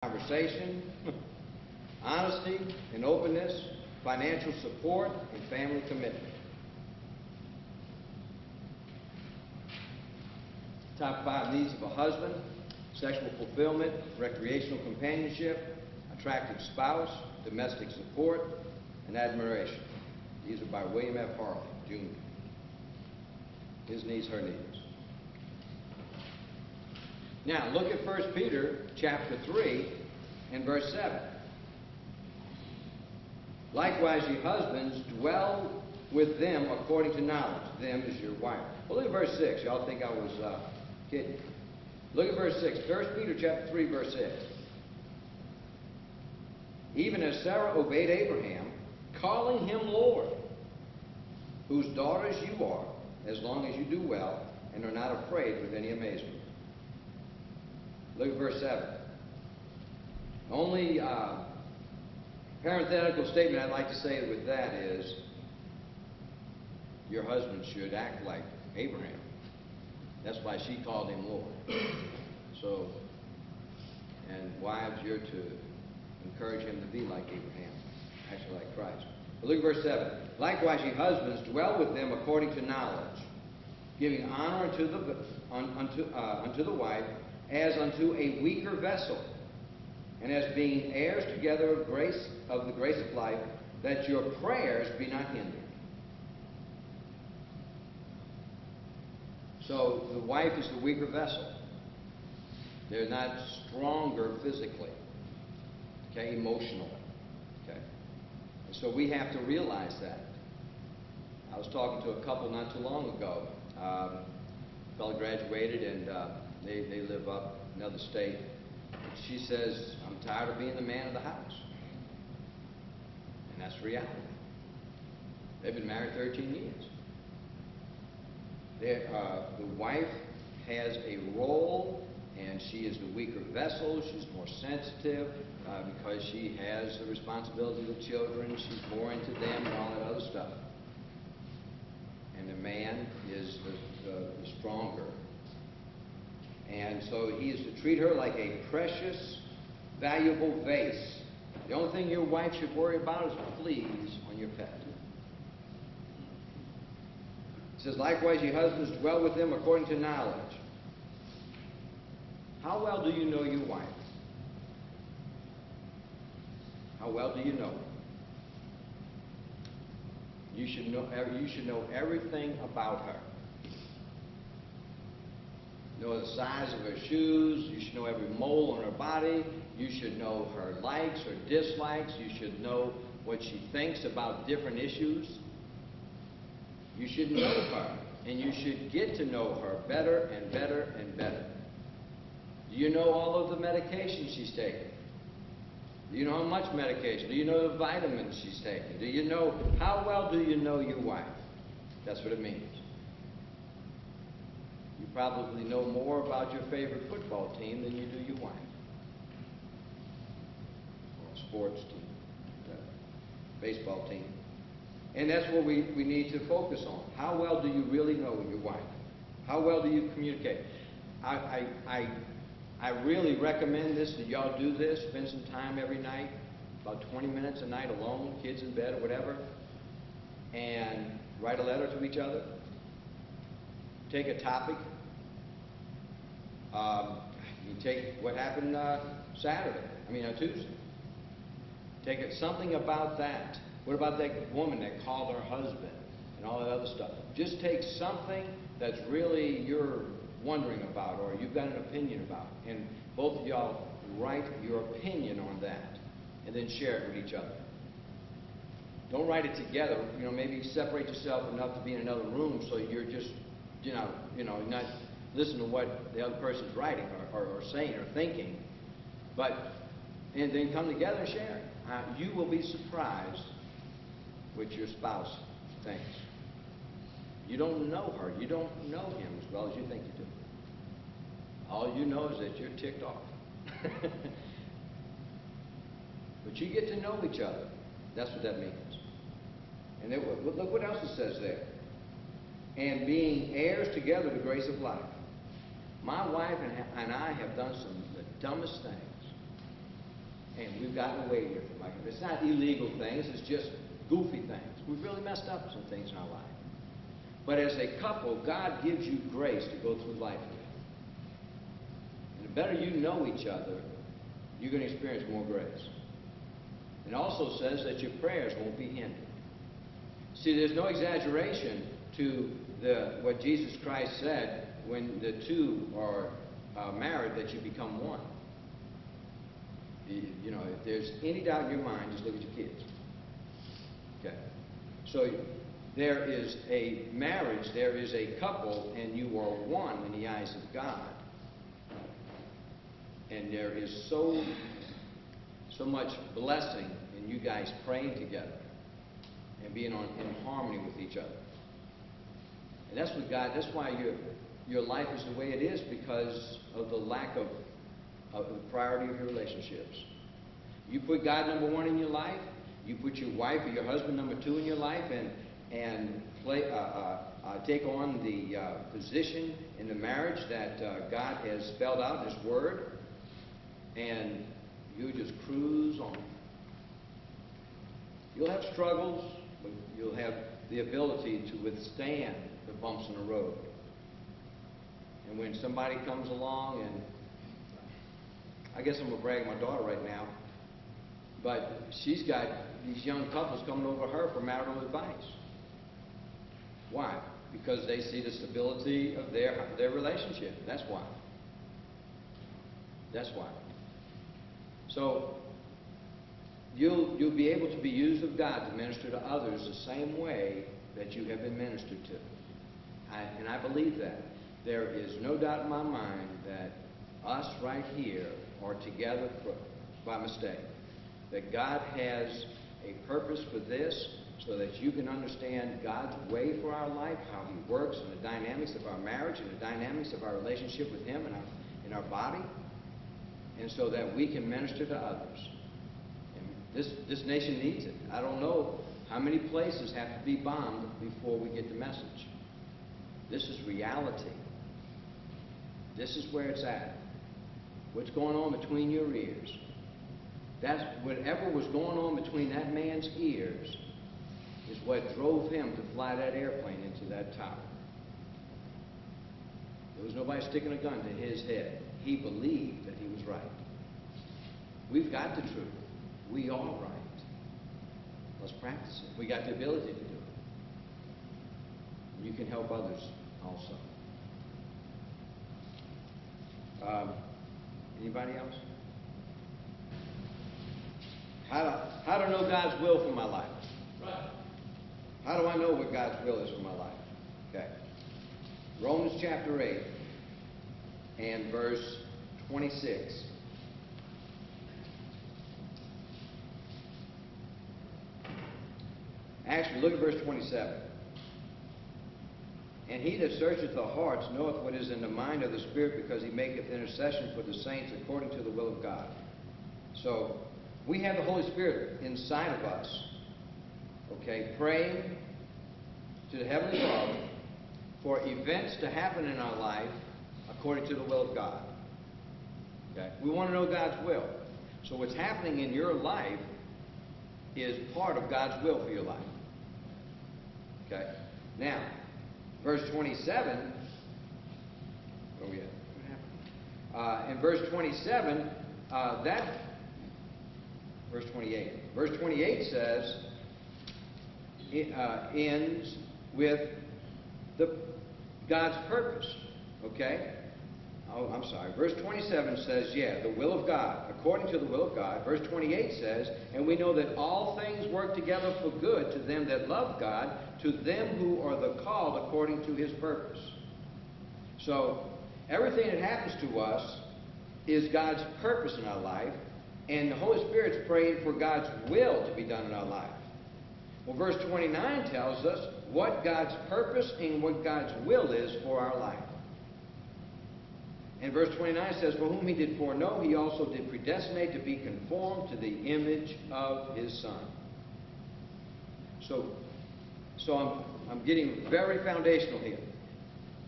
conversation, honesty and openness, financial support, and family commitment. Top 5 needs of a husband: sexual fulfillment, recreational companionship, attractive spouse, domestic support, and admiration. These are by William F. Harley, Jr. His needs, her needs. Now, look at 1 Peter chapter 3 and verse 7. Likewise, ye husbands, dwell with them according to knowledge. Them is your wife. Well, look at verse 6. Y'all think I was kidding. Look at verse 6. 1 Peter chapter 3, verse 6. Even as Sarah obeyed Abraham, calling him Lord, whose daughters you are, as long as you do well and are not afraid with any amazement. Look at verse 7. The only parenthetical statement I'd like to say with that is your husband should act like Abraham. That's why she called him Lord. So, and wives, you're to encourage him to be like Abraham, actually like Christ. But look at verse 7. Likewise, ye husbands, dwell with them according to knowledge, giving honor unto the wife as unto a weaker vessel, and as being heirs together of the grace of life, that your prayers be not hindered. So the wife is the weaker vessel. They're not stronger physically, okay, emotionally, okay. And so we have to realize that. I was talking to a couple not too long ago. A fellow graduated and they live up another state. She says, I'm tired of being the man of the house. And that's reality. They've been married 13 years. The wife has a role, and she is the weaker vessel. She's more sensitive because she has the responsibility of the children. She's more into them and all that other stuff. And the man is the stronger. And so he is to treat her like a precious, valuable vase. The only thing your wife should worry about is fleas on your pet. It says, likewise, ye husbands, dwell with them according to knowledge. How well do you know your wife? How well do you know her? You should know everything about her. Know the size of her shoes. You should know every mole on her body. You should know her likes or dislikes. You should know what she thinks about different issues. You should know her, and you should get to know her better and better and better. Do you know all of the medication she's taking? Do you know how much medication? Do you know the vitamins she's taking? Do you know, how well do you know your wife? That's what it means. You probably know more about your favorite football team than you do your wife. Or a sports team, baseball team. And that's what we need to focus on. How well do you really know your wife? How well do you communicate? I really recommend this, that y'all do this. Spend some time every night, about 20 minutes a night alone, kids in bed or whatever, and write a letter to each other. Take a topic. You take what happened Tuesday. Take it, something about that. What about that woman that called her husband and all that other stuff? Just take something that's really you're wondering about or you've got an opinion about, and both of y'all write your opinion on that and then share it with each other. Don't write it together. Maybe separate yourself enough to be in another room so you're just, not listen to what the other person's writing or saying or thinking, and then come together and share it. You will be surprised what your spouse thinks. You don't know her. You don't know him as well as you think you do. All you know is that you're ticked off. But you get to know each other. That's what that means. And look what else it says there. And being heirs together of the grace of life. My wife and I have done some of the dumbest things. And we've gotten away with it. Like, it's not illegal things, it's just goofy things. We've really messed up some things in our life. But as a couple, God gives you grace to go through life with. And the better you know each other, you're going to experience more grace. It also says that your prayers won't be hindered. See, there's no exaggeration to what Jesus Christ said when the two are married, that you become one. You know, if there's any doubt in your mind, just look at your kids. Okay. So there is a marriage, there is a couple, and you are one in the eyes of God. And there is so much blessing in you guys praying together and being in harmony with each other. And that's what God, that's why your life is the way it is, because of the lack of the priority of your relationships. You put God number one in your life, you put your wife or your husband number two in your life, and take on the position in the marriage that God has spelled out in His Word, and you just cruise on. You'll have struggles, but you'll have the ability to withstand the bumps in the road. And when somebody comes along, and I guess I'm going to brag my daughter right now, but she's got these young couples coming over her for marital advice. Why? Because they see the stability of their relationship. That's why. That's why. So you'll be able to be used of God to minister to others the same way that you have been ministered to. And I believe that. There is no doubt in my mind that us right here are together by mistake. That God has a purpose for this, so that you can understand God's way for our life, how He works, and the dynamics of our marriage, and the dynamics of our relationship with Him in our body, and so that we can minister to others. And this nation needs it. I don't know how many places have to be bombed before we get the message. This is reality. This is where it's at. What's going on between your ears. That's whatever was going on between that man's ears is what drove him to fly that airplane into that tower. There was nobody sticking a gun to his head. He believed that he was right. We've got the truth. We are right. Let's practice it. We got the ability to do it. You can help others also. Anybody else? How to know God's will for my life? Right. How do I know what God's will is for my life? Okay. Romans chapter 8 and verse 26. Actually, look at verse 27. And he that searcheth the hearts knoweth what is in the mind of the Spirit, because he maketh intercession for the saints according to the will of God. So, we have the Holy Spirit inside of us, okay, praying to the Heavenly Father for events to happen in our life according to the will of God. Okay? We want to know God's will. So what's happening in your life is part of God's will for your life. Okay? Now, verse 27, where are we at? What happened? In verse 27, verse 28. Verse 28 says, it ends with God's purpose. Okay? Oh, I'm sorry. Verse 27 says, the will of God, according to the will of God. Verse 28 says, and we know that all things work together for good to them that love God, to them who are the called according to His purpose. So, everything that happens to us is God's purpose in our life, and the Holy Spirit's praying for God's will to be done in our life. Well, verse 29 tells us what God's purpose and what God's will is for our life. And verse 29 says, for whom He did foreknow, He also did predestinate to be conformed to the image of His Son. So I'm getting very foundational here.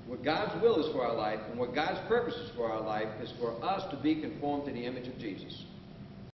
What God's will is for our life and what God's purpose is for our life is for us to be conformed to the image of Jesus.